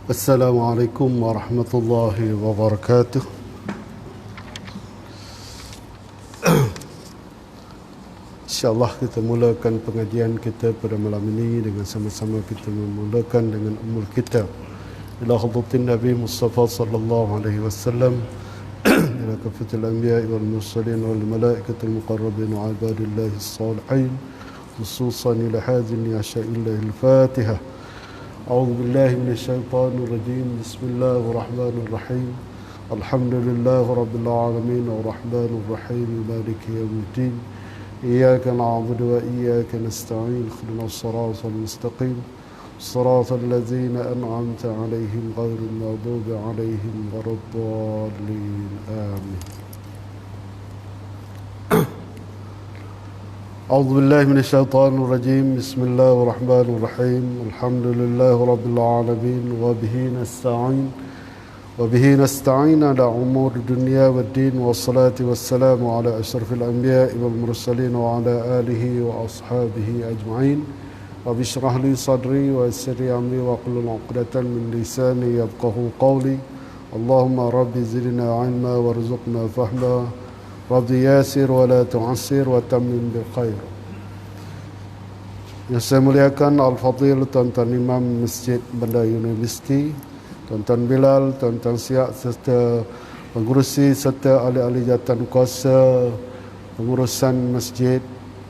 Assalamualaikum warahmatullahi wabarakatuh. InsyaAllah kita mulakan pengajian kita pada malam ini dengan sama-sama kita memulakan dengan ummul kitab ila hadratin Nabi Mustafa sallallahu alaihi wasallam ila kafatil anbiya wal mursalin wal malaikatil muqarrabin wa ibadillahi salihin khususan ila hadhihi asya'illah al-Fatihah. A'udzu billahi minasyaitonir rajim. Bismillahir rahmanir rahim. Alhamdulillahi rabbil alamin arrahmanir rahim maliki yaumiddin. Iyyaka na'budu wa iyyaka nasta'in. Ihdinas siratal mustaqim. Siratal ladzina an'amta 'alaihim ghairil maghdubi 'alaihim waladdallin. Amin. أعوذ بالله من الشيطان الرجيم. بسم الله الرحمن الرحيم. الحمد لله رب العالمين وبه نستعين على أمور الدنيا والدين والصلاة والسلام على أشرف الأنبياء والمرسلين وعلى آله وأصحابه أجمعين. رب اشرح لي صدري ويسر لي أمري واحلل عقدة من لساني يفقهوا قولي. اللهم رب زدنا علما وارزقنا فهما. Rabbi yasir wa la tu'assir wa tammim bil khair. Yang saya muliakan Al-Fadhil Tuan-Tuan Imam Masjid Bandar Universiti, Tuan-Tuan Bilal, Tuan-Tuan Siak serta pengurusi serta ahli-ahli jawatan kuasa pengurusan Masjid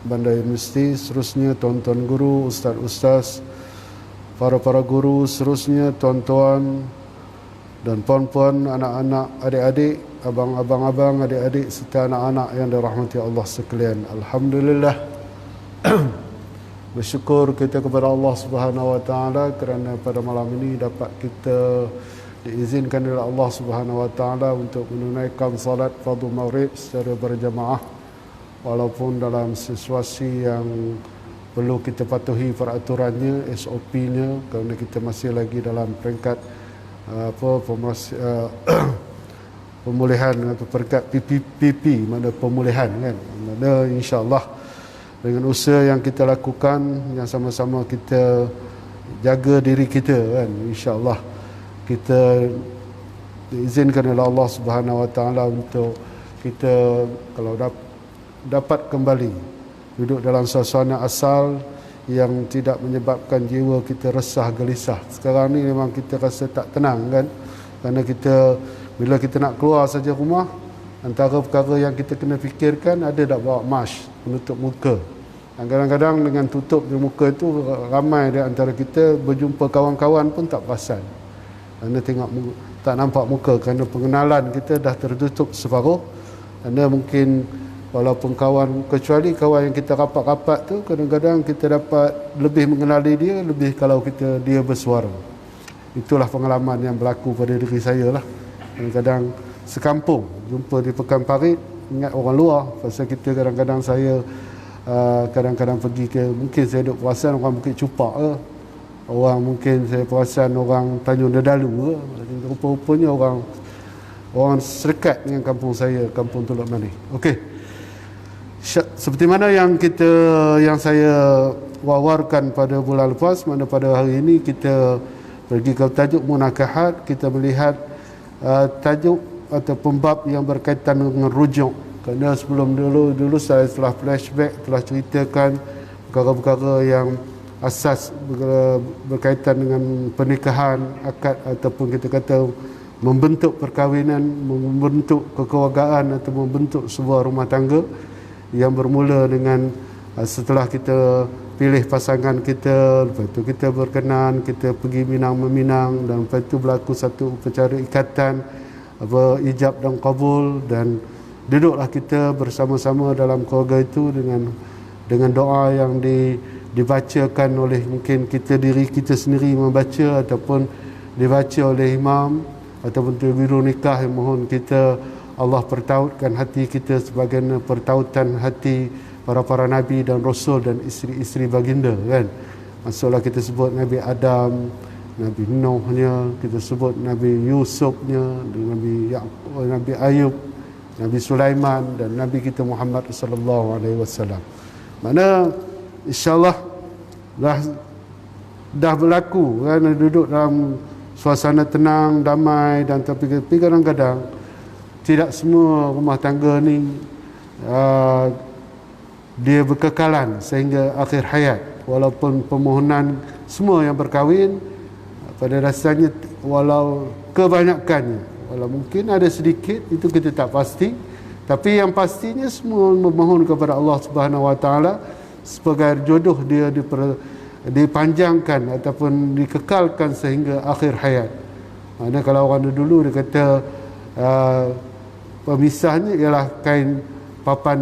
Bandar Universiti, seterusnya Tuan-Tuan guru, ustaz-ustaz, para guru, seterusnya tuan-tuan dan puan-puan, anak-anak, adik-adik, abang-abang, adik-adik serta anak-anak yang dirahmati Allah sekalian. Alhamdulillah. Bersyukur kita kepada Allah Subhanahu wa taala kerana pada malam ini dapat kita diizinkan oleh Allah Subhanahu wa taala untuk menunaikan salat fardu maghrib secara berjamaah walaupun dalam situasi yang perlu kita patuhi peraturannya, SOP-nya, kerana kita masih lagi dalam peringkat pemulihan atau peringkat PPP, mana pemulihan kan, mana insya-Allah dengan usaha yang kita lakukan, yang sama-sama kita jaga diri kita kan, insya-Allah kita diizinkan oleh Allah Subhanahu wa taala untuk kita kalau dapat kembali duduk dalam suasana asal yang tidak menyebabkan jiwa kita resah gelisah. Sekarang ni memang kita rasa tak tenang kan, kerana kita bila kita nak keluar saja rumah, antara perkara yang kita kena fikirkan, ada tak bawa mask penutup muka. Dan kadang-kadang dengan tutup di muka itu, ramai di antara kita berjumpa kawan-kawan pun tak perasan, kerana tengok tak nampak muka, kerana pengenalan kita dah tertutup separuh. Kerana mungkin walaupun kawan, kecuali kawan yang kita rapat-rapat tu, kadang-kadang kita dapat lebih mengenali dia, lebih kalau dia bersuara. Itulah pengalaman yang berlaku pada diri saya lah. Kadang-kadang sekampung jumpa di Pekan Parit, ingat orang luar. Pasal kita kadang-kadang saya kadang-kadang pergi ke, mungkin saya duduk perasan orang Bukit Cupak ke, orang mungkin saya perasan orang Tanjung Dedalu ke, rupa-rupanya orang sedekat dengan kampung saya, Kampung Teluk Manis. Okey. Seperti mana yang saya wawarkan pada bulan lepas, mana pada hari ini kita pergi ke tajuk munakahat, kita melihat tajuk atau pembab yang berkaitan dengan rujuk. Kerana sebelum dulu saya telah flashback, telah ceritakan perkara-perkara yang asas berkaitan dengan pernikahan, akad ataupun kita kata membentuk perkahwinan, membentuk kekeluargaan atau membentuk sebuah rumah tangga yang bermula dengan setelah kita pilih pasangan kita, lepas tu kita berkenan, kita pergi minang-meminang, dan lepas tu berlaku satu upacara ikatan, ijab dan kabul, dan duduklah kita bersama-sama dalam keluarga itu dengan doa yang dibacakan oleh mungkin diri kita sendiri membaca, ataupun dibaca oleh imam, ataupun biru nikah yang mohon kita Allah pertautkan hati kita sebagaimana pertautan hati para nabi dan rasul dan isteri-isteri baginda kan. Maksudlah kita sebut Nabi Adam, Nabi Nuhnya, kita sebut Nabi Yusufnya, Nabi Ayub, Nabi Sulaiman, dan Nabi kita Muhammad sallallahu alaihi wasallam. Mana insya-Allah dah berlaku kan, duduk dalam suasana tenang, damai, dan tapi kadang-kadang tidak semua rumah tangga ni dia berkekalan sehingga akhir hayat. Walaupun permohonan semua yang berkahwin pada dasarnya, walau kebanyakannya, walau mungkin ada sedikit, itu kita tak pasti, tapi yang pastinya semua memohon kepada Allah Subhanahu Wa Taala sebagai jodoh dia dipanjangkan ataupun dikekalkan sehingga akhir hayat. Mana kalau orang dulu dia kata pemisahnya ialah kain papan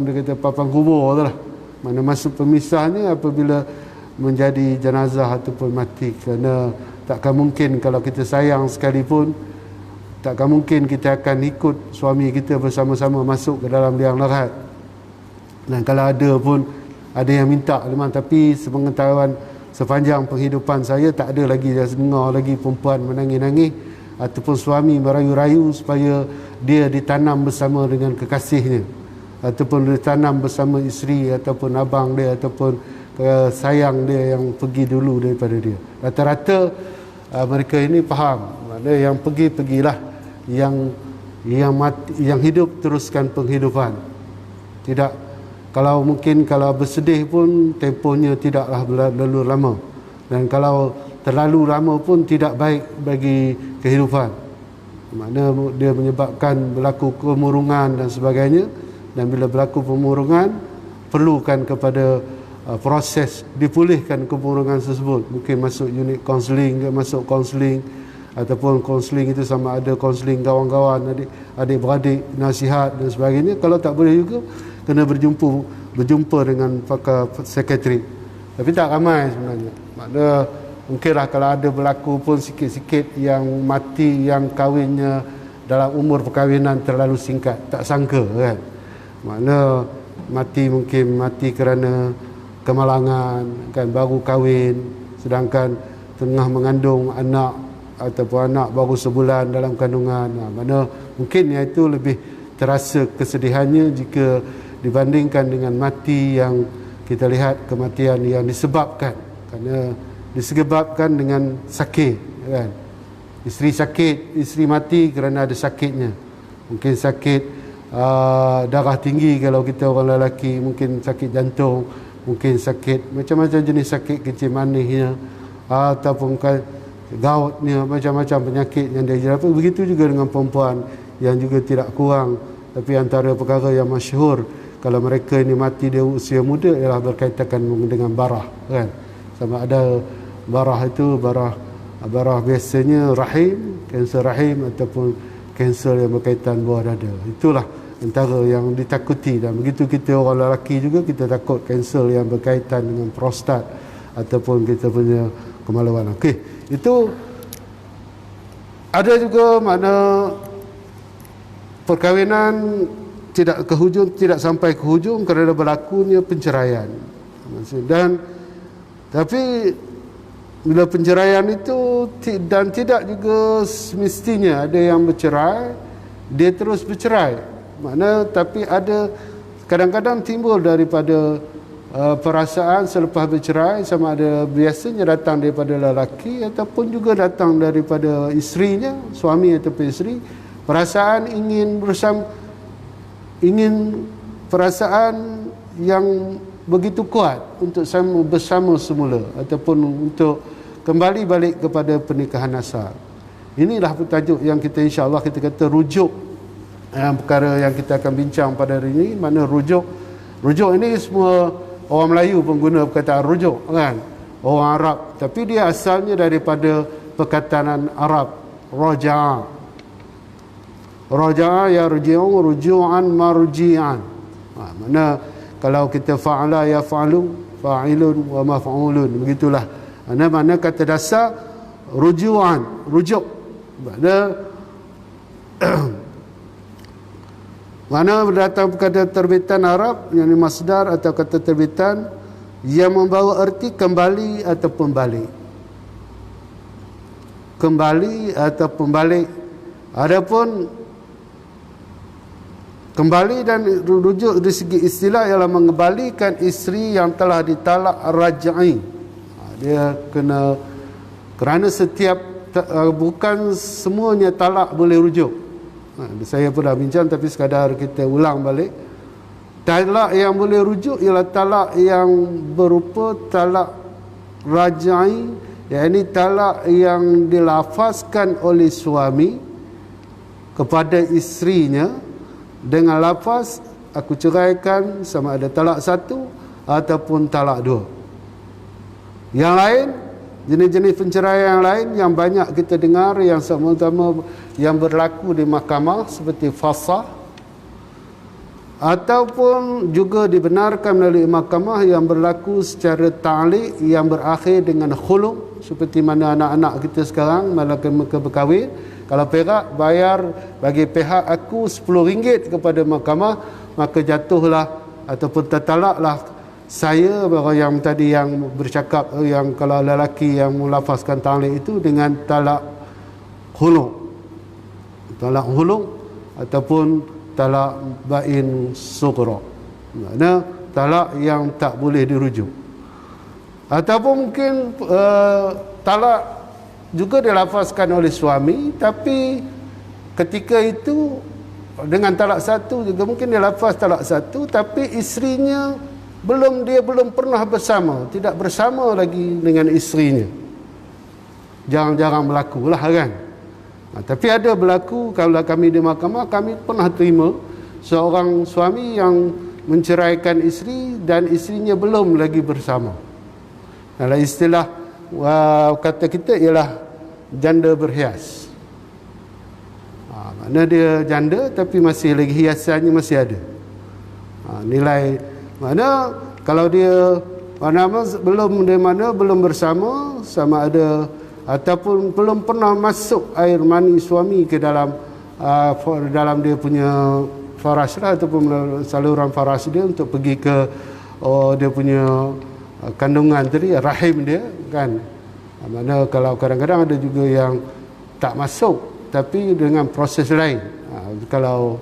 dia kata papan kubur tu lah. Mana masuk pemisahnya apabila menjadi jenazah ataupun mati, kerana takkan mungkin kalau kita sayang sekalipun, takkan mungkin kita akan ikut suami kita bersama-sama masuk ke dalam liang lahat. Dan kalau ada pun, ada yang minta memang, tapi sepengetahuan sepanjang penghidupan saya tak ada lagi saya dengar lagi perempuan menangis-nangis ataupun suami merayu-rayu supaya dia ditanam bersama dengan kekasihnya, ataupun ditanam bersama isteri ataupun abang dia ataupun sayang dia yang pergi dulu daripada dia. Rata-rata mereka ini faham, maknanya yang pergilah, yang hidup teruskan penghidupan. Tidak, kalau mungkin kalau bersedih pun tempohnya tidaklah berlalu lama, dan kalau terlalu lama pun tidak baik bagi kehidupan. Makna dia menyebabkan berlaku kemurungan dan sebagainya, dan bila berlaku kemurungan perlukan kepada proses dipulihkan kemurungan tersebut. Mungkin masuk unit kaunseling, masuk kaunseling, ataupun kaunseling itu sama ada kaunseling kawan-kawan, adik-beradik, nasihat dan sebagainya. Kalau tak boleh juga kena berjumpa dengan pakar psikiatri, tapi tak ramai sebenarnya. Makna mungkinlah kalau ada berlaku pun sikit-sikit yang mati, yang kahwinnya dalam umur perkahwinan terlalu singkat, tak sangka kan. Makna mungkin mati kerana kemalangan kan, baru kahwin, sedangkan tengah mengandung anak ataupun anak baru sebulan dalam kandungan. Mana mungkin yang itu lebih terasa kesedihannya jika dibandingkan dengan mati yang kita lihat kematian yang disebabkan dengan sakit kan. Isteri sakit, isteri mati kerana ada sakitnya. Mungkin sakit darah tinggi kalau kita orang lelaki, mungkin sakit jantung, mungkin sakit macam-macam jenis sakit kecil manisnya, ataupun gautnya, macam-macam penyakit yang dia apa. Begitu juga dengan perempuan yang juga tidak kurang. Tapi antara perkara yang masyhur kalau mereka ini mati dia usia muda ialah berkaitan dengan barah kan. Sama ada barah itu barah biasanya rahim, kanser rahim, ataupun kanser yang berkaitan bawah dada. Itulah antara yang ditakuti. Dan begitu kita orang lelaki juga, kita takut kanser yang berkaitan dengan prostat ataupun kita punya kemaluan. Okey, itu ada juga makna perkahwinan tidak sampai ke hujung kerana berlakunya penceraian. Dan tapi bila penceraian itu, dan tidak juga semestinya ada yang bercerai dia terus bercerai. Tapi ada kadang-kadang timbul daripada perasaan selepas bercerai, sama ada biasanya datang daripada lelaki ataupun juga datang daripada isterinya, suami ataupun isteri, perasaan ingin perasaan yang begitu kuat untuk bersama semula ataupun untuk kembali balik kepada pernikahan asal. Inilah tajuk yang kita insya-Allah kita kata rujuk perkara yang kita akan bincang pada hari ini. Mana rujuk ini semua orang Melayu pun guna perkataan rujuk kan, orang Arab, tapi dia asalnya daripada perkataan Arab raja'a yarji'u ruju'an marji'an. Mana kalau kita fa'ala yaf'alu fa'ilun wa maf'ulun, begitulah. Mana kata dasar ruju'an, rujuk. Mana berdatang kata terbitan Arab yang ini masdar atau kata terbitan yang membawa erti kembali ataupun balik. Kembali ataupun balik. Adapun kembali dan rujuk dari segi istilah ialah mengembalikan isteri yang telah ditalak raj'i. Dia kena, kerana setiap bukan semuanya talak boleh rujuk. Saya pun dah bincang, tapi sekadar kita ulang balik. Talak yang boleh rujuk ialah talak yang berupa talak rajai, yakni talak yang dilafazkan oleh suami kepada isterinya dengan lafaz aku ceraikan, sama ada talak 1 ataupun talak 2. Yang lain, jenis-jenis penceraian yang lain yang banyak kita dengar, yang sama-sama yang berlaku di mahkamah seperti fasah, ataupun juga dibenarkan melalui mahkamah yang berlaku secara ta'liq yang berakhir dengan khulu', seperti mana anak-anak kita sekarang malaikat mereka berkahwin, kalau perak bayar bagi pihak aku RM10 kepada mahkamah, maka jatuhlah ataupun tertalaklah saya, yang tadi yang bercakap yang kalau lelaki yang melafazkan ta'liq itu dengan talak khulu', talak khulu' ataupun talak bain sughra, makna talak yang tak boleh dirujuk. Ataupun mungkin talak juga dilafazkan oleh suami, tapi ketika itu dengan talak 1 juga mungkin dia lafaz talak 1, tapi isterinya dia belum pernah bersama, tidak bersama lagi dengan isterinya. Jarang-jarang berlaku lah kan. Tapi ada berlaku, kalau kami di mahkamah, kami pernah terima seorang suami yang menceraikan isteri dan isterinya belum lagi bersama. Kalau istilah kata kita ialah janda berhias. Makna dia janda tapi masih lagi hiasannya masih ada. Nilai mana kalau dia belum bersama, sama ada ataupun belum pernah masuk air mani suami ke dalam dia punya faras lah, ataupun saluran faras dia untuk pergi ke dia punya kandungan tadi, rahim dia kan. Mana kalau kadang-kadang ada juga yang tak masuk tapi dengan proses lain.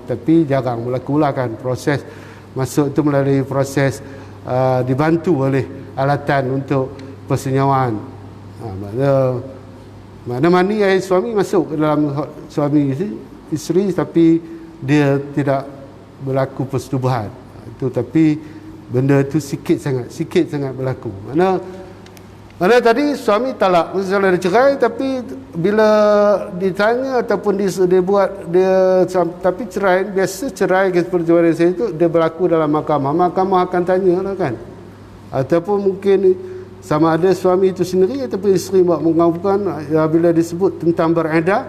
Tapi jarang berlaku lah kan, proses masuk itu melalui proses dibantu oleh alatan untuk persenyawaan. Mana mani air suami masuk ke dalam suami isteri, tapi dia tidak berlaku persetubuhan itu, tapi benda itu sikit sangat berlaku. Mana tadi suami talak, misalnya dia cerai, tapi bila ditanya ataupun tapi cerai, biasa cerai seperti mana saya itu dia berlaku dalam mahkamah akan tanya lah kan, ataupun mungkin sama ada suami itu sendiri ataupun isteri buat mengajukan bila disebut tentang beredah,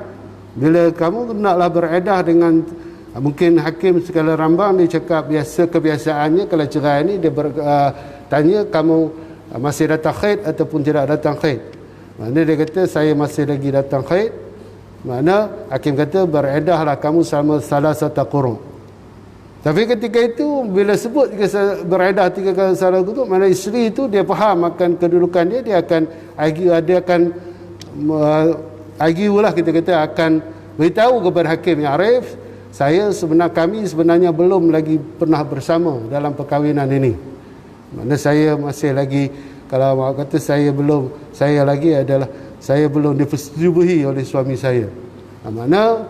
bila kamu naklah beredah dengan mungkin hakim segala rambang dia cakap kebiasaannya kalau cerai ni dia tanya kamu masih datang khaid ataupun tidak datang khaid. Maknanya dia kata saya masih lagi datang khaid, makna hakim kata beredahlah kamu selama salah satu qurun. Tapi ketika itu bila sebut beredah 3 kali salah qurun, makna isteri itu dia faham akan kedudukan dia akan argue lah, kita kata akan beritahu kepada hakim yang arif, kami sebenarnya belum lagi pernah bersama dalam perkahwinan ini. Makna saya masih lagi, kalau awak kata saya belum dipersetubuhi oleh suami saya. Makna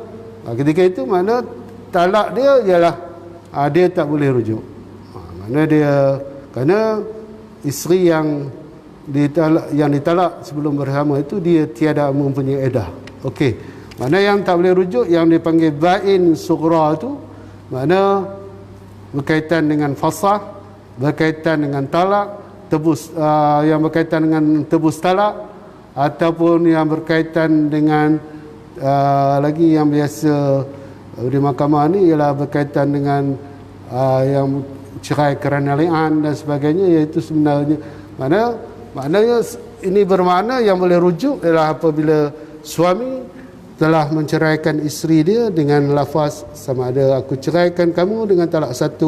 ketika itu makna talak dia ialah dia tak boleh rujuk. Makna dia, kerana isteri yang ditalak sebelum bersama itu dia tiada mempunyai edah. Okey. Makna yang tak boleh rujuk yang dipanggil bain sughra itu, makna berkaitan dengan fasah, berkaitan dengan talak, yang berkaitan dengan tebus talak, ataupun yang berkaitan dengan lagi yang biasa di mahkamah ni ialah berkaitan dengan yang cerai kerana li'an dan sebagainya, iaitu sebenarnya maknanya ini bermakna yang boleh rujuk ialah apabila suami telah menceraikan isteri dia dengan lafaz sama ada aku ceraikan kamu dengan talak 1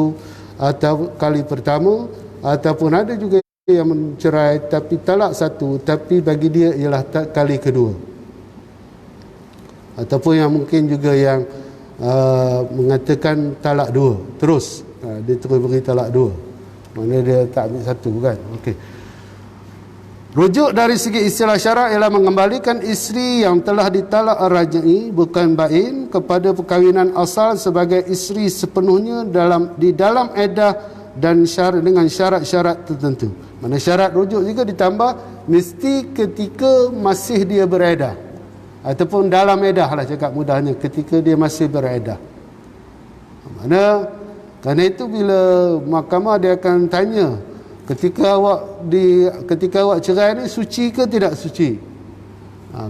atau kali pertama, ataupun ada juga yang mencerai tapi talak 1 tapi bagi dia ialah kali kedua, ataupun yang mungkin juga yang mengatakan talak 2 terus, dia terus beri talak 2, maknanya dia tak ambil 1 kan. Okey. Rujuk dari segi istilah syarak ialah mengembalikan isteri yang telah ditalak raj'i bukan bain kepada perkahwinan asal sebagai isteri sepenuhnya di dalam iddah dan dengan syarat-syarat tertentu. Mana syarat rujuk juga ditambah mesti ketika masih dia bereddah ataupun dalam iddah lah, cakap mudahnya, ketika dia masih bereddah. Kerana itu bila mahkamah dia akan tanya, ketika awak cerai ni suci ke tidak suci?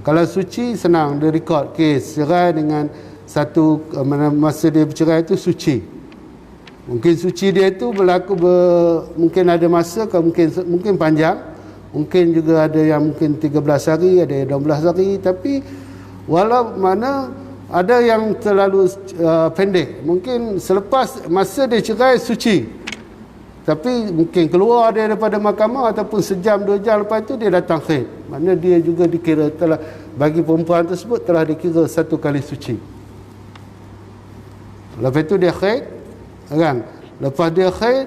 Kalau suci, senang dia record kes cerai dengan satu masa dia bercerai itu suci. Mungkin suci dia itu berlaku mungkin ada masa, mungkin panjang, mungkin juga ada yang mungkin 13 hari, ada yang 12 hari, tapi walau mana ada yang terlalu pendek. Mungkin selepas masa dia cerai suci, tapi mungkin keluar dia daripada mahkamah ataupun sejam 2 jam lepas itu dia datang haid. Maknanya dia juga dikira telah, bagi perempuan tersebut telah dikira satu kali suci. Lepas itu dia haid, kan? Lepas dia haid,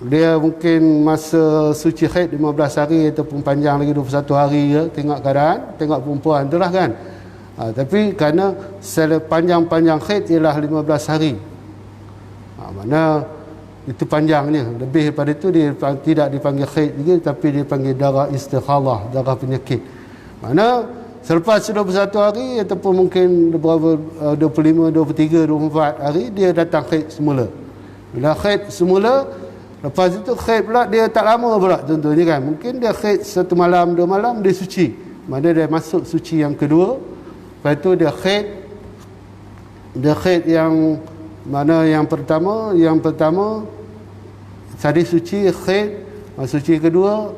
dia mungkin masa suci haid 15 hari ataupun panjang lagi 21 hari ya, tengok keadaan, tengok perempuan itulah kan. Tapi kerana panjang-panjang haid ialah 15 hari. Mana itu panjangnya, lebih daripada itu dia tidak dipanggil haid lagi, tapi dia panggil darah istikhalah, darah penyakit. Mana selepas 21 hari ataupun mungkin berapa 25, 23, 24 hari dia datang haid semula. Bila haid semula, lepas itu haid pula dia tak lama pula, contohnya kan, mungkin dia haid 1 malam 2 malam dia suci. Mana dia masuk suci yang kedua. Lepas itu dia haid yang mana yang pertama tadi suci haid, suci kedua,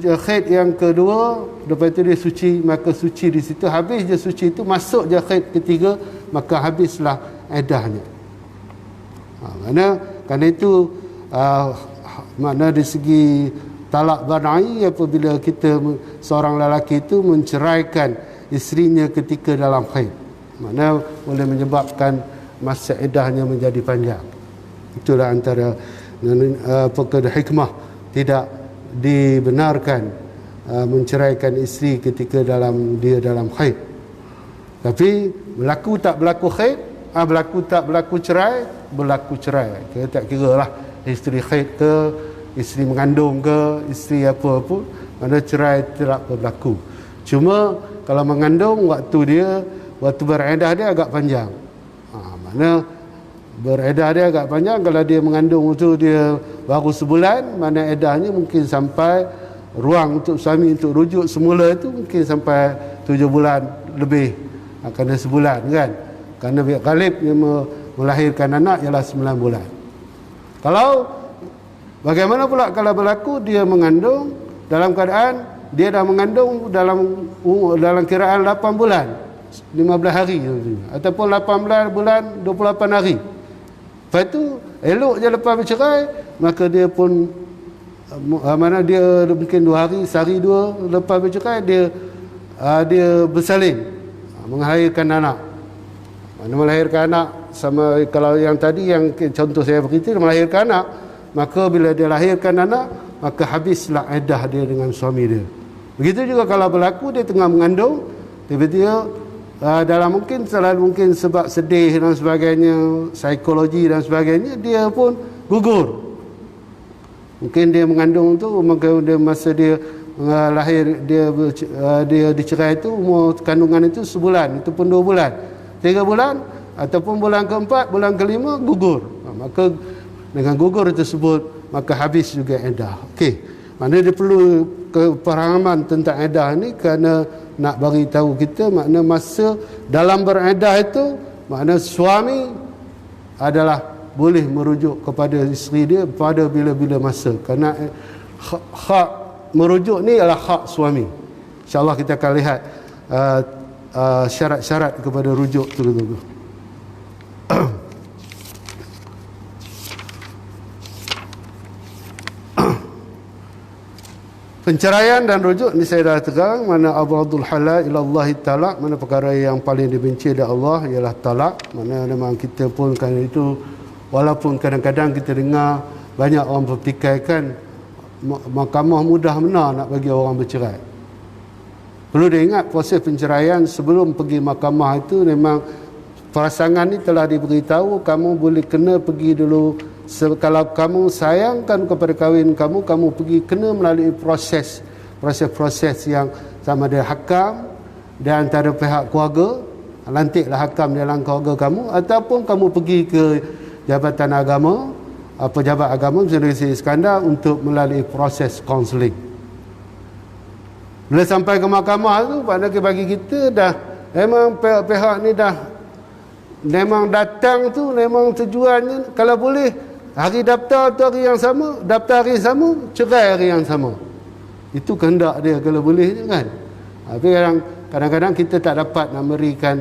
haid yang kedua, lepas itu dia suci, maka suci di situ, habis je suci itu, masuk je haid ketiga, maka habislah iddahnya. Kerana itu makna dari segi talak badai, apabila seorang lelaki itu menceraikan isterinya ketika dalam haid, makna boleh menyebabkan masa iddahnya menjadi panjang. Itulah antara hikmah tidak dibenarkan menceraikan isteri ketika dia dalam haid. Tapi berlaku tak berlaku haid, berlaku tak berlaku cerai, berlaku cerai. Kita tak kira lah isteri haid ke, isteri mengandung ke, isteri apa pun, mana cerai tidak berlaku. Cuma kalau mengandung, waktu bereddah dia agak panjang. Mana bereddah dia agak panjang. Kalau dia mengandung itu dia baru sebulan, mana eddahnya mungkin sampai ruang untuk suami untuk rujuk semula itu mungkin sampai 7 bulan lebih, kerana sebulan kan. Kerana Ghalib dia melahirkan anak ialah 9 bulan. Kalau bagaimana pula kalau berlaku dia mengandung dalam keadaan dia dah mengandung dalam kiraan 8 bulan 15 hari ataupun 18 bulan 28 hari. Lepas itu elok je lepas bercerai, maka dia pun mana dia mungkin 2 hari, sehari 2 lepas bercerai dia bersalin, melahirkan anak. Mana melahirkan anak sama kalau yang tadi yang contoh saya beritahu melahirkan anak, maka bila dia lahirkan anak, maka habislah iddah dia dengan suami dia. Begitu juga kalau berlaku dia tengah mengandung, tiba-tiba dalam mungkin sebab sedih dan sebagainya, psikologi dan sebagainya, dia pun gugur. Mungkin dia mengandung tu, maka dia masa dia lahir, dia dicerai itu, umur kandungan itu sebulan, itu pun 2 bulan, 3 bulan, ataupun bulan keempat, bulan kelima gugur. Maka dengan gugur tersebut, maka habis juga iddah. Okey. Maknanya dia perlu kepahaman tentang iddah ni, kerana nak bagi tahu kita makna masa dalam beriddah itu, makna suami adalah boleh merujuk kepada isteri dia pada bila-bila masa, kerana hak merujuk ni adalah hak suami. InsyaAllah kita akan lihat syarat-syarat kepada rujuk tu dulu. Penceraian dan rujuk ni saya dah tegang, mana abghadul halal ila Allah talak, mana perkara yang paling dibenci oleh Allah ialah talak. Mana memang kita pun kerana itu, walaupun kadang-kadang kita dengar banyak orang berfikirkan mahkamah mudah benar nak bagi orang bercerai. Perlu diingat proses penceraian sebelum pergi mahkamah itu memang pasangan ni telah diberitahu kamu boleh kena pergi dulu. Kalau kamu sayangkan kepada kahwin kamu, kamu pergi kena melalui proses yang sama ada hakam dan antara pihak keluarga, lantiklah hakam dalam keluarga kamu, ataupun kamu pergi ke Jabatan Agama, pejabat agama Seri Iskandar untuk melalui proses kaunseling. Bila sampai ke mahkamah tu, bagi kita dah memang pihak ni dah memang datang tu memang tujuannya kalau boleh hari daftar tu hari yang sama, daftar hari yang sama, cerai hari yang sama. Itu kehendak dia kalau boleh kan. Tapi kadang-kadang kita tak dapat nak memberikan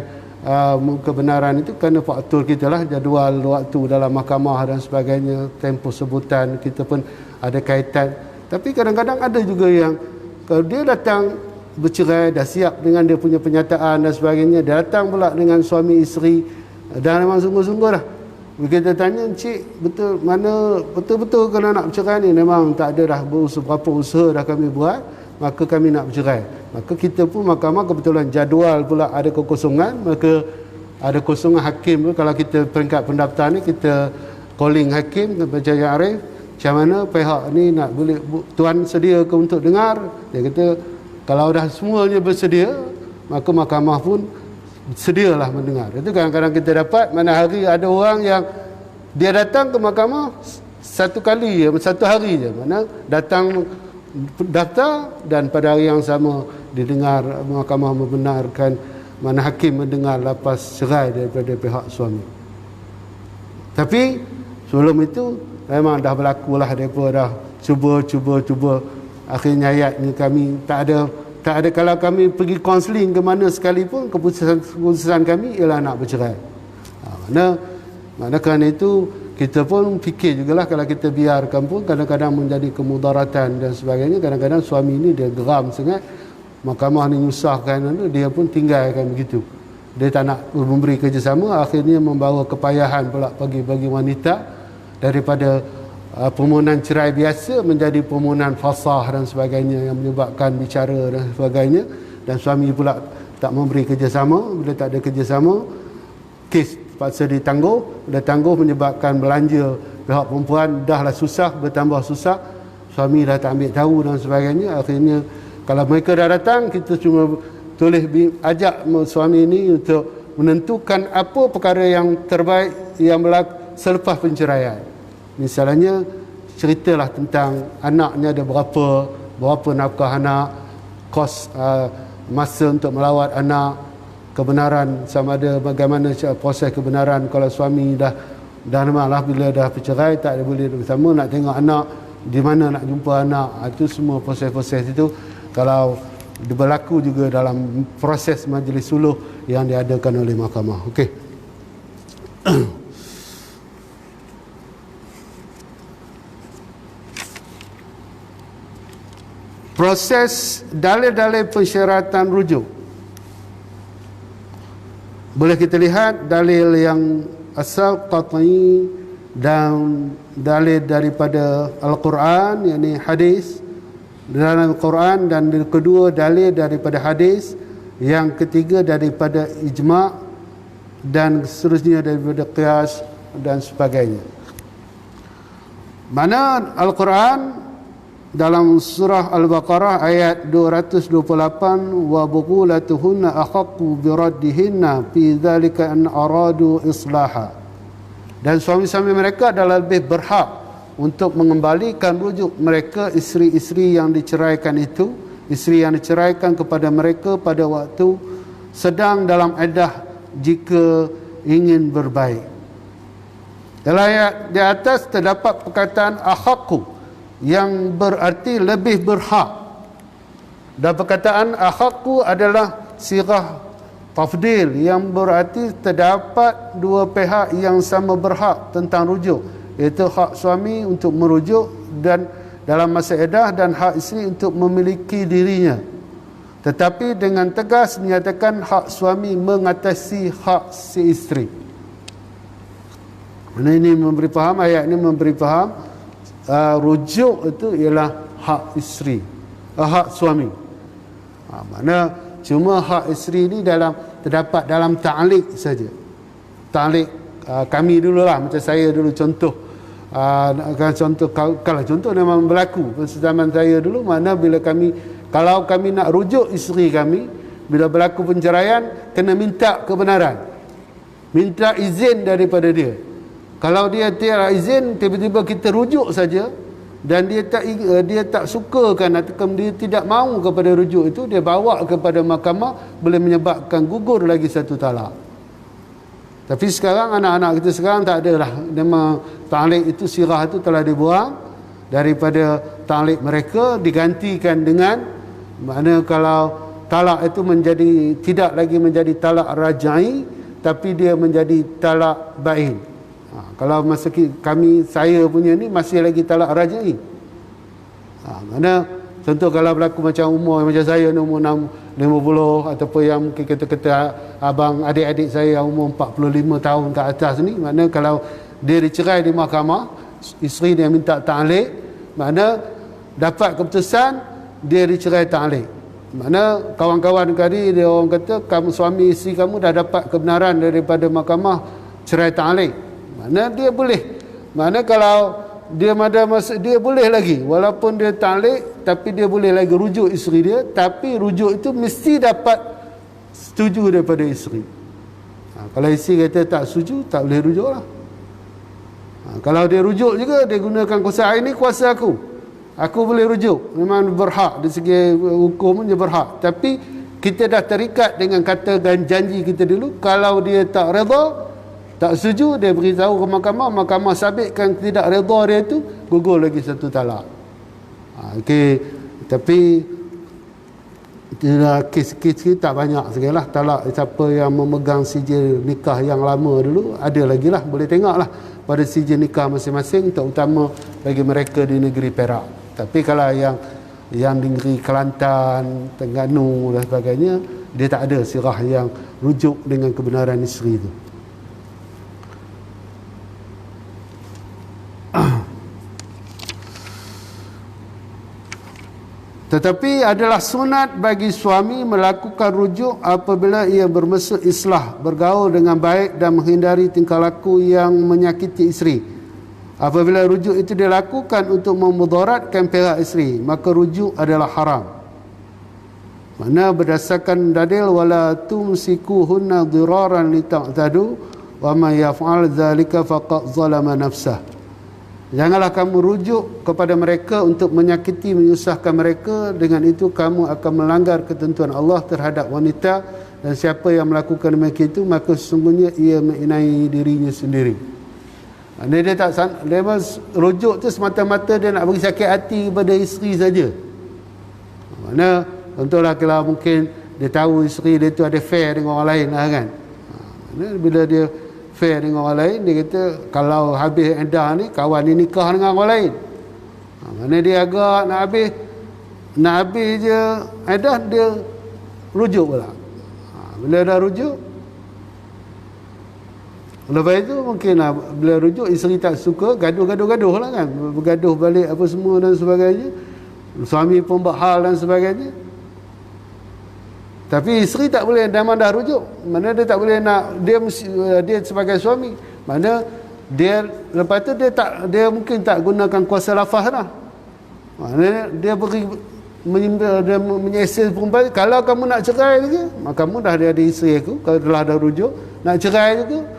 kebenaran itu kerana faktor kita lah, jadual waktu dalam mahkamah dan sebagainya, tempoh sebutan kita pun ada kaitan. Tapi kadang-kadang ada juga yang kalau dia datang bercerai dah siap dengan dia punya penyataan dan sebagainya, dia datang pula dengan suami isteri dan memang sungguh-sungguh dah. Kita tanya, cik betul mana betul-betul kalau nak bercerai ni memang tak ada dah berapa usaha dah kami buat, maka kami nak bercerai. Maka kita pun mahkamah kebetulan jadual pula ada kekosongan, maka ada kosongan hakim pun. Kalau kita peringkat pendaftar ni kita calling hakim baca yang arif, macam mana pihak ni nak boleh tuan sedia ke untuk dengar. Dia kata kalau dah semuanya bersedia, maka mahkamah pun sedialah mendengar. Itu kadang-kadang kita dapat mana hari ada orang yang dia datang ke mahkamah satu hari je, mana datang daftar dan pada hari yang sama didengar, mahkamah membenarkan, mana hakim mendengar lapas cerai daripada pihak suami. Tapi sebelum itu memang dah berlakulah mereka dah cuba akhirnya ayatnya kami tak ada kalau kami pergi kaunseling ke mana sekalipun, keputusan kami ialah nak bercerai. Mana kerana itu kita pun fikir jugalah kalau kita biarkan pun kadang-kadang menjadi kemudaratan dan sebagainya. Kadang-kadang suami ni dia geram sangat, mahkamah ni nyusahkan, dia pun tinggalkan begitu. Dia tak nak memberi kerjasama, akhirnya membawa kepayahan pula bagi wanita daripada permohonan cerai biasa menjadi permohonan fasah dan sebagainya yang menyebabkan bicara dan sebagainya, dan suami pula tak memberi kerjasama. Bila tak ada kerjasama, kes paksa ditangguh. Bila tangguh menyebabkan belanja pihak perempuan dahlah susah, bertambah susah, suami dah tak ambil tahu dan sebagainya. Akhirnya kalau mereka dah datang, kita cuma tulis ajak suami ini untuk menentukan apa perkara yang terbaik yang berlaku selepas penceraian. Misalnya ceritalah tentang anaknya ada berapa nafkah anak, kos masa untuk melawat anak, kebenaran sama ada bagaimana proses kebenaran kalau suami dah malah bila dah bercerai tak ada boleh bersama, nak tengok anak di mana nak jumpa anak, itu semua proses-proses itu kalau berlaku juga dalam proses majlis suluh yang diadakan oleh mahkamah. Okey. Proses dalil-dalil persyaratan rujuk. Boleh kita lihat dalil yang asal qat'i dan dalil daripada Al-Quran, yakni hadis dalam Al-Quran, dan kedua dalil daripada hadis, yang ketiga daripada ijma' dan seterusnya daripada qiyas dan sebagainya. Mana Al-Quran dalam surah Al-Baqarah ayat 228, wa bughulatuhunna ahaqqu biraddihinna fi dzalika an aradu islaha. Dan suami-suami mereka adalah lebih berhak untuk mengembalikan rujuk mereka isteri-isteri yang diceraikan itu, isteri yang diceraikan kepada mereka pada waktu sedang dalam iddah jika ingin berbaik. Dalam ayat di atas terdapat perkataan ahaqqu yang berarti lebih berhak, dan perkataan ahaqqu adalah sirah tafdil yang berarti terdapat dua pihak yang sama berhak tentang rujuk, iaitu hak suami untuk merujuk dan dalam masa iddah dan hak isteri untuk memiliki dirinya, tetapi dengan tegas menyatakan hak suami mengatasi hak si isteri. Ini memberi faham, ayat ini memberi faham rujuk itu ialah hak isteri, hak suami. Mana cuma hak isteri ni terdapat dalam ta'liq saja. Ta'liq kami dululah, macam saya dulu contoh. Kalau contoh memang berlaku zaman saya dulu, mana bila kalau kami nak rujuk isteri kami, bila berlaku penceraian, kena minta kebenaran, minta izin daripada dia. Kalau dia tiada izin, tiba-tiba kita rujuk saja, dan dia tak sukakan atau dia tidak mahu kepada rujuk itu, dia bawa kepada mahkamah, boleh menyebabkan gugur lagi satu talak. Tapi sekarang anak-anak kita sekarang tak ada lah. Memang ta'liq itu, sirah itu telah dibuang daripada ta'liq mereka, digantikan dengan mana kalau talak itu tidak lagi menjadi talak rajai, tapi dia menjadi talak bain. Kalau masa saya punya ni masih lagi talak rajai. Mana contoh kalau berlaku macam umur macam saya ni, umur 50, ataupun yang mungkin kata abang adik-adik saya yang umur 45 tahun ke atas ni, mana kalau dia dicerai di mahkamah, isteri dia minta ta'liq, mana dapat keputusan dia dicerai ta'liq, mana kawan-kawan tadi dia orang kata suami isteri kamu dah dapat kebenaran daripada mahkamah cerai ta'liq, mana dia boleh, mana kalau dia boleh lagi, walaupun dia ta'liq, tapi dia boleh lagi rujuk isteri dia, tapi rujuk itu mesti dapat setuju daripada isteri. Kalau isteri kata tak setuju, tak boleh rujuk lah. Kalau dia rujuk juga, dia gunakan kuasa, ini kuasa aku boleh rujuk, memang berhak dari segi hukum dia berhak, tapi kita dah terikat dengan kata dan janji kita dulu. Kalau dia tak redha, tak setuju, dia beritahu ke mahkamah sabitkan tidak redha dia itu, gugur lagi satu talak. Okey, tapi kes-kes tak banyak sekarang lah. Talak siapa yang memegang sijil nikah yang lama dulu, ada lagi lah, boleh tengok lah pada sijil nikah masing-masing, terutama bagi mereka di negeri Perak. Tapi kalau yang di negeri Kelantan, Terengganu dan sebagainya, dia tak ada sirah yang rujuk dengan kebenaran isteri itu. Tetapi adalah sunat bagi suami melakukan rujuk apabila ia bermaksud islah, bergaul dengan baik dan menghindari tingkah laku yang menyakiti isteri. Apabila rujuk itu dilakukan untuk memudaratkan pihak isteri, maka rujuk adalah haram. Mana berdasarkan dalil wala tumsikuhunna dhiraran lita'tadu wa may yaf'al dzalika faqad zalama nafsah. Janganlah kamu rujuk kepada mereka untuk menyakiti, menyusahkan mereka. Dengan itu kamu akan melanggar ketentuan Allah terhadap wanita, dan siapa yang melakukan demikian itu, maka sesungguhnya ia menginai dirinya sendiri. Dia rujuk tu semata-mata dia nak beri sakit hati kepada isteri saja. Mana contohlah kalau mungkin dia tahu isteri dia tu ada affair dengan orang lain lah kan. Bila dia fair dengan orang lain, dia kata kalau habis iddah ni, kawan ni nikah dengan orang lain. Mana dia agak nak habis je iddah, dia rujuk pula. Bila dah rujuk, lepas itu mungkin bila rujuk isteri tak suka, gaduh lah kan, bergaduh balik apa semua dan sebagainya, suami pun berhal dan sebagainya. Tapi isteri tak boleh, dah rujuk, mana dia tak boleh nak, dia sebagai suami, mana dia lepas tu dia mungkin tak gunakan kuasa lafaz dah. Mana dia menyesal perempuan, kalau kamu nak cerai lagi, maka kamu dah ada isteri aku, kalau telah dah rujuk, nak cerai juga,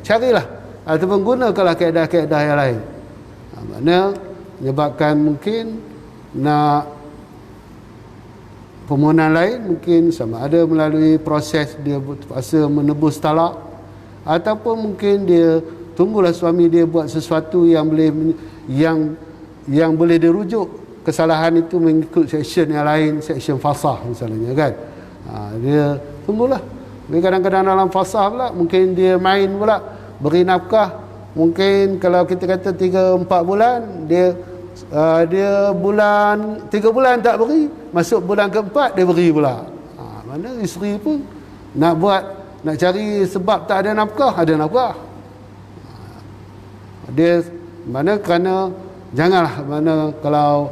carilah ataupun gunakanlah kaedah-kaedah yang lain. Mana menyebabkan mungkin nak permohonan lain, mungkin sama ada melalui proses dia terpaksa menebus talak, ataupun mungkin dia tunggulah suami dia buat sesuatu yang boleh dirujuk kesalahan itu mengikut seksyen yang lain, seksyen fasah misalnya kan. Dia tunggulah. Tapi kadang-kadang dalam fasah pula mungkin dia main pula, beri nafkah, mungkin kalau kita kata 3-4 bulan, dia 3 bulan tak beri, masuk bulan keempat dia beri pula. Mana isteri pun nak cari sebab tak ada nafkah, ada nafkah. Dia mana kerana janganlah, mana kalau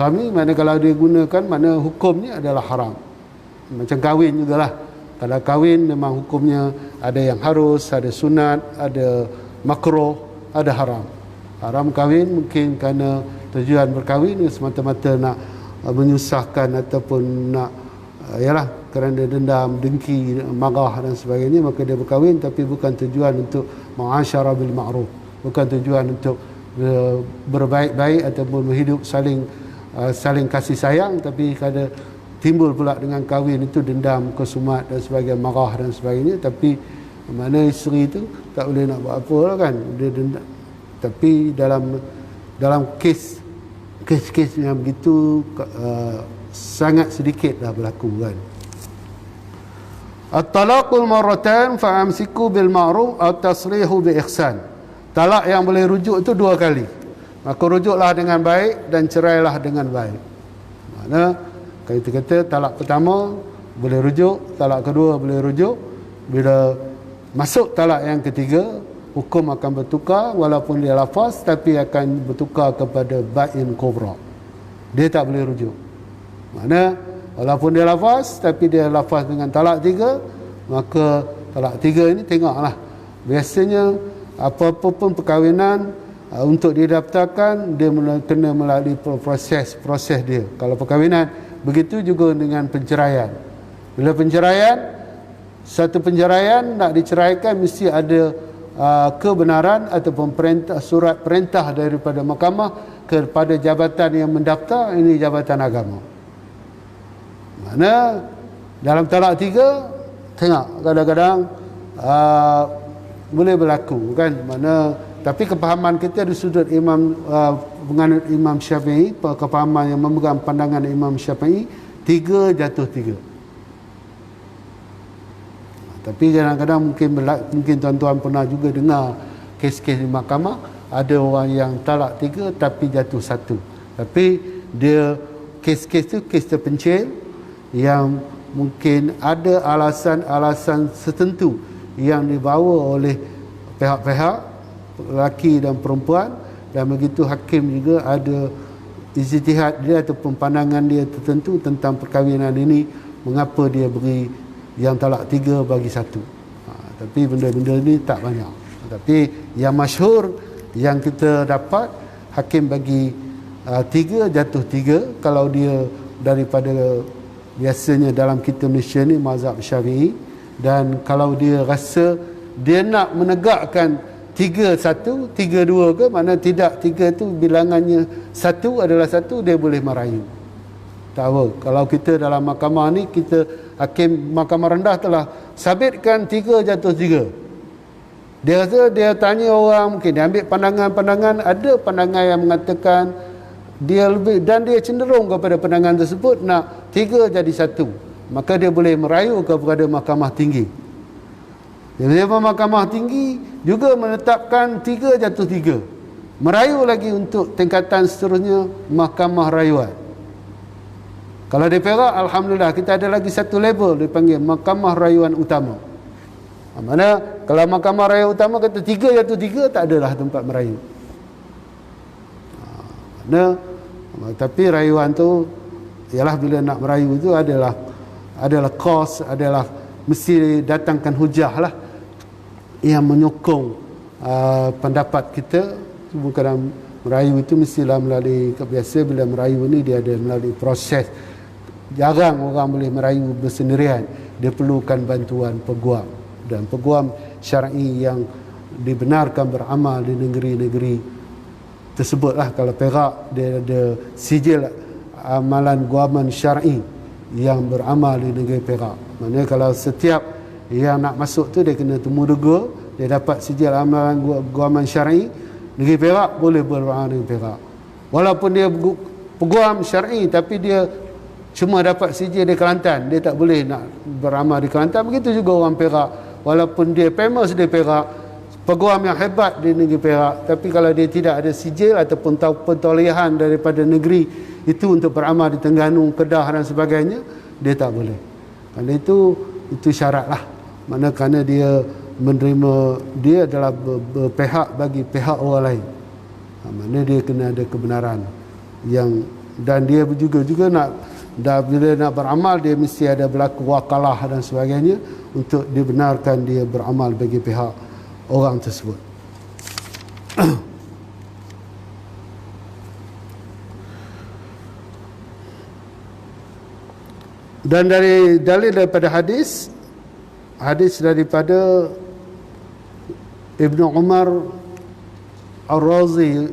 suami, mana kalau dia gunakan, mana hukumnya adalah haram. Macam kahwin jugalah. Kalau kahwin memang hukumnya ada yang harus, ada sunat, ada makruh, ada haram. Haram kahwin mungkin kerana tujuan berkahwin semata-mata nak menyusahkan ataupun nak ialah kerana dendam, dengki, marah dan sebagainya, maka dia berkahwin, tapi bukan tujuan untuk muasyarah bil ma'ruf, bukan tujuan untuk berbaik-baik ataupun hidup saling kasih sayang, tapi kada timbul pula dengan kahwin itu dendam, kesumat dan sebagainya, marah dan sebagainya. Tapi mana isteri itu tak boleh nak buat apa lah kan, dia dendam. Tapi dalam kes yang begitu sangat sedikit dah berlaku kan. At-talaqul marratan fa'amsiku bil ma'ruf atau tasrihu bi ihsan. Talak yang boleh rujuk itu 2 kali. Maka rujuklah dengan baik dan cerailah dengan baik. Mana kita kata talak pertama boleh rujuk, talak kedua boleh rujuk. Bila masuk talak yang ketiga, hukum akan bertukar, walaupun dia lafaz tapi akan bertukar kepada ba'in kubra. Dia tak boleh rujuk. Mana walaupun dia lafaz tapi dia lafaz dengan talak 3, maka talak 3 ini tengoklah. Biasanya apa-apa pun perkahwinan untuk didaftarkan, dia kena melalui proses dia. Kalau perkahwinan, begitu juga dengan penceraian. Bila penceraian, satu penceraian nak diceraikan mesti ada kebenaran ataupun surat perintah daripada mahkamah kepada jabatan yang mendaftar, ini jabatan agama. Mana dalam talak 3 tengok kadang-kadang boleh berlaku kan, mana tapi kepahaman kita di sudut penganut Imam Syafi'i, kepahaman yang memegang pandangan Imam Syafi'i, 3 jatuh 3. Tapi kadang-kadang mungkin tuan-tuan pernah juga dengar kes-kes di mahkamah, ada orang yang talak 3 tapi jatuh 1. Tapi dia kes-kes tu kes terpencil yang mungkin ada alasan-alasan tertentu yang dibawa oleh pihak-pihak lelaki dan perempuan, dan begitu hakim juga ada ijtihad dia ataupun pandangan dia tertentu tentang perkahwinan ini, mengapa dia beri yang talak 3 bagi 1. Tapi benda-benda ni tak banyak. Tapi yang masyhur yang kita dapat, hakim bagi 3 jatuh 3 kalau dia daripada biasanya dalam kita Malaysia ni mazhab Syafi'i, dan kalau dia rasa dia nak menegakkan 3-1, 3-2 ke, mana tidak 3 tu bilangannya 1 adalah 1, dia boleh merayu. Tak apa. Kalau kita dalam mahkamah ni, kita hakim mahkamah rendah telah sabitkan 3 jatuh 3. Dia rasa, dia tanya orang, mungkin dia ambil pandangan-pandangan, ada pandangan yang mengatakan dia lebih, dan dia cenderung kepada pandangan tersebut nak 3 jadi 1. Maka dia boleh merayu kepada mahkamah tinggi. Mahkamah tinggi juga menetapkan 3 jatuh 3. Merayu lagi untuk tingkatan seterusnya, mahkamah rayuan. Kalau di Perak, alhamdulillah kita ada lagi satu level dipanggil mahkamah rayuan utama. Mana kalau mahkamah rayuan utama kata 3 jatuh 3, tak adalah tempat merayu. Tapi rayuan tu ialah bila nak merayu itu adalah kos, adalah mesti datangkan hujah lah yang menyokong pendapat kita. Bukan merayu itu mestilah melalui, biasa bila merayu ni dia ada melalui proses. Jarang orang boleh merayu bersendirian, dia perlukan bantuan peguam, dan peguam syar'i yang dibenarkan beramal di negeri-negeri tersebutlah. Kalau Perak, dia ada sijil amalan guaman syar'i yang beramal di negeri Perak. Maksudnya kalau setiap yang nak masuk tu dia kena temu dua, dia dapat sijil amalan guaman syar'i negeri Perak, boleh beramal negeri Perak. Walaupun dia peguam syar'i tapi dia cuma dapat sijil di Kelantan, dia tak boleh nak beramal di Kelantan. Begitu juga orang Perak, walaupun dia famous di Perak, peguam yang hebat di negeri Perak, tapi kalau dia tidak ada sijil ataupun pentolehan daripada negeri itu untuk beramal di Terengganu, Kedah dan sebagainya, dia tak boleh. Kerana itu syarat lah. Mana kerana dia menerima, dia adalah berpihak bagi pihak orang lain. Mana dia kena ada kebenaran yang dan dia juga nak bila nak beramal dia mesti ada berlaku wakalah dan sebagainya untuk dibenarkan dia beramal bagi pihak orang tersebut. Dan dari dalil daripada hadis daripada Ibnu Umar Ar-Razi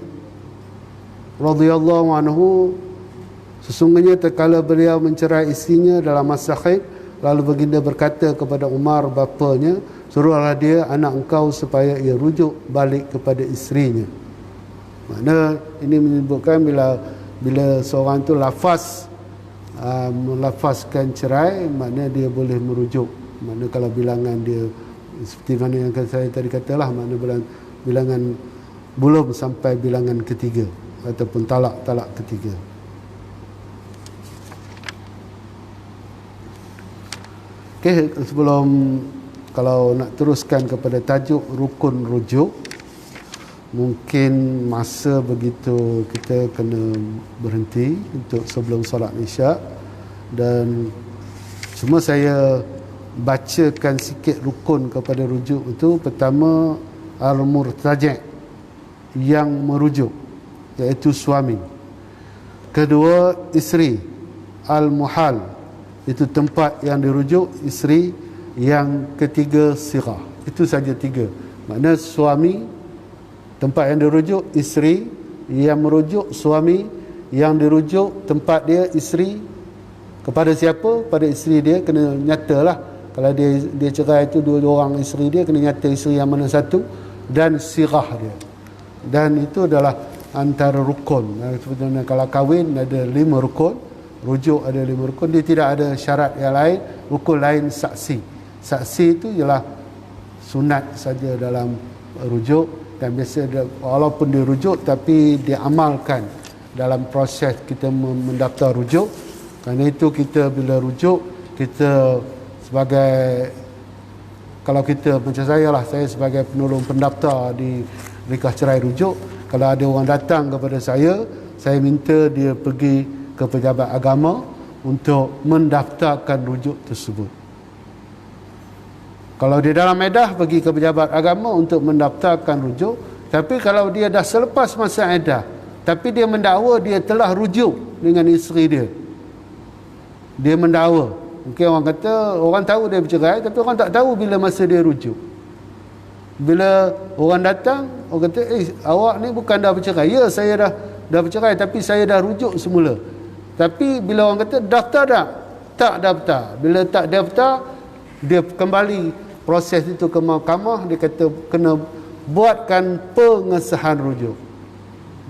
radhiyallahu anhu, sesungguhnya tatkala beliau mencerai istrinya dalam masa haid, lalu baginda berkata kepada Umar bapanya, suruhlah dia anak engkau supaya ia rujuk balik kepada isterinya. Makna ini menyebutkan bila seorang tu melafazkan cerai, makna dia boleh merujuk. Makna kalau bilangan dia seperti mana yang saya tadi katalah, makna bilangan belum sampai bilangan ketiga ataupun talak ketiga. Okey, sebelum kalau nak teruskan kepada tajuk rukun rujuk, mungkin masa begitu kita kena berhenti untuk sebelum solat Isyak, dan cuma saya bacakan sikit rukun kepada rujuk itu. Pertama, al-murtaji', yang merujuk, iaitu suami. Kedua, isteri, al-muhal, itu tempat yang dirujuk, isteri. Yang ketiga, sirah. Itu saja tiga. Maknanya suami, tempat yang dirujuk, isteri, yang merujuk, suami, yang dirujuk, tempat dia, isteri. Kepada siapa? Pada isteri dia, kena nyatalah. Kalau dia cerai itu dua orang isteri dia, kena nyata isteri yang mana satu, dan sirah dia. Dan itu adalah antara rukun. Sebenarnya kalau kahwin ada 5 rukun, rujuk ada 5 rukun, dia tidak ada syarat yang lain. Rukun lain saksi. Saksi itu ialah sunat saja dalam rujuk, dan biasa walaupun dirujuk tapi diamalkan dalam proses kita mendaftar rujuk. Kerana itu kita bila rujuk, kita sebagai, kalau kita macam saya sebagai penolong pendaftar di nikah cerai rujuk, kalau ada orang datang kepada saya minta dia pergi ke pejabat agama untuk mendaftarkan rujuk tersebut. Kalau dia dalam edah, pergi ke pejabat agama untuk mendaftarkan rujuk. Tapi kalau dia dah selepas masa edah, tapi dia mendakwa dia telah rujuk dengan isteri dia, dia mendakwa. Mungkin orang kata, orang tahu dia bercerai, tapi orang tak tahu bila masa dia rujuk. Bila orang datang, orang kata, awak ni bukan dah bercerai. Ya, saya dah bercerai, tapi saya dah rujuk semula. Tapi bila orang kata, daftar tak? Tak daftar. Bila tak daftar, dia kembali proses itu ke mahkamah. Dia kata kena buatkan pengesahan rujuk.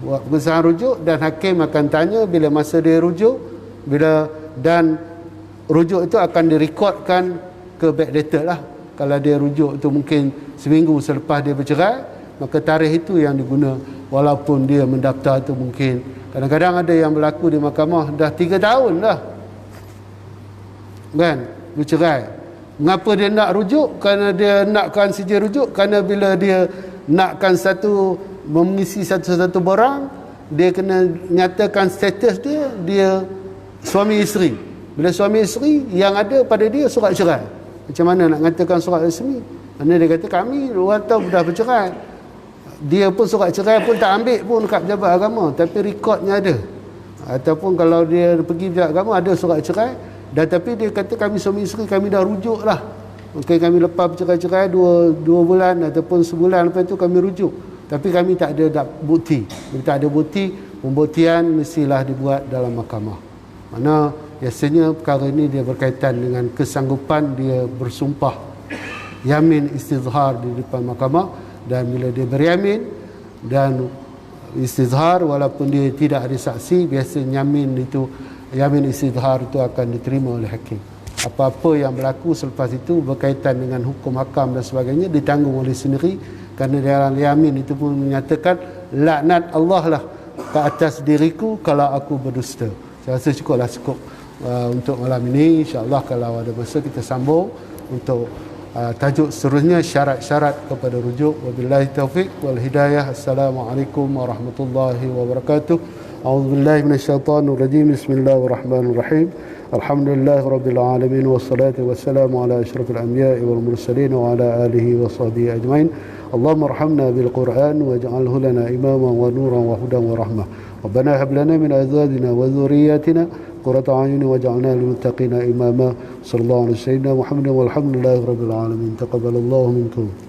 Buat pengesahan rujuk, dan hakim akan tanya bila masa dia rujuk, dan rujuk itu akan direkodkan ke backdated lah. Kalau dia rujuk itu mungkin seminggu selepas dia bercerai, maka tarikh itu yang diguna. Walaupun dia mendaftar itu mungkin kadang-kadang ada yang berlaku di mahkamah dah 3 tahun dah kan bercerai. Mengapa dia nak rujuk? Kerana dia nakkan saja rujuk. Kerana bila dia nakkan mengisi satu-satu barang, dia kena nyatakan status dia suami isteri. Bila suami isteri, yang ada pada dia surat cerai. Macam mana nak nyatakan surat resmi? Kerana dia kata kami orang tahu dah bercerai. Dia pun surat cerai pun tak ambil pun dekat pejabat agama, tapi rekodnya ada. Ataupun kalau dia pergi pejabat agama ada surat cerai, dan tapi dia kata kami suami isteri, kami dah rujuk lah. Mungkin kami lepas bercerai-cerai 2 bulan ataupun sebulan lepas itu kami rujuk. Tapi kami tak ada bukti. Bila tak ada bukti, pembuktian mestilah dibuat dalam mahkamah. Mana biasanya perkara ini dia berkaitan dengan kesanggupan dia bersumpah yamin istizhar di depan mahkamah. Dan bila dia beryamin dan istizhar, walaupun dia tidak ada saksi, biasa yamin istizhar itu akan diterima oleh hakim. Apa-apa yang berlaku selepas itu berkaitan dengan hukum hakam dan sebagainya ditanggung oleh sendiri. Kerana dalam yamin itu pun menyatakan laknat Allah lah ke atas diriku kalau aku berdusta. Saya rasa cukup untuk malam ini. InsyaAllah kalau ada masa kita sambung untuk tajuk seterusnya, syarat-syarat kepada rujuk. Wabillahi taufiq wal hidayah. Assalamualaikum warahmatullahi wabarakatuh. A'udzubillahi minasyaitonirrajim. Bismillahirrahmanirrahim. Alhamdulillahirabbil alamin wassalatu wassalamu ala asyrafil anbiya'i wal mursalin wa ala alihi wa sahbihi ajmain. Allahumma arhamna bil Qur'an waj'alhu lana imaman wa nuran wa hudan wa rahmah. Rabbana hab lana min azwajina wa dhurriyyatina qurrata a'yun waj'alna lil muttaqina imama. Sallallahu alaihi wasallam Muhammadin walhamdulillahi rabbil alamin. Taqabbalallahu minkum.